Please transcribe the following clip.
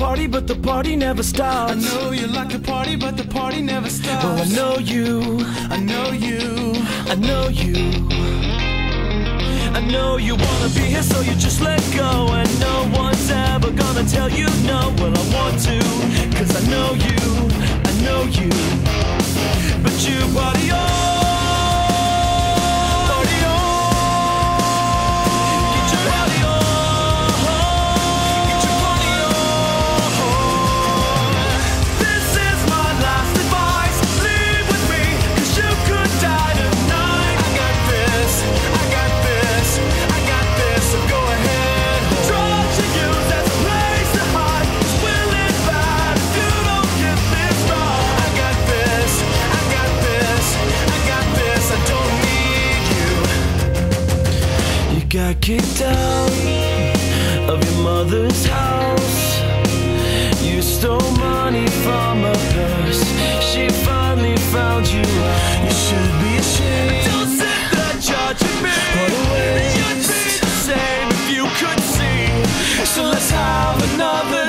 party, but the party never stops. I know you like to party, but the party never stops. Well, I know you, I know you, I know you. I know you wanna be here, so you just let go. And no one's ever gonna tell you no. Well, I want to, 'cause I know you, I know you. But you party on. Got kicked out of your mother's house. You stole money from her purse. She finally found you out. You should be ashamed. Don't sit there judging me. What a waste. You'd be the same if you could see. So let's have another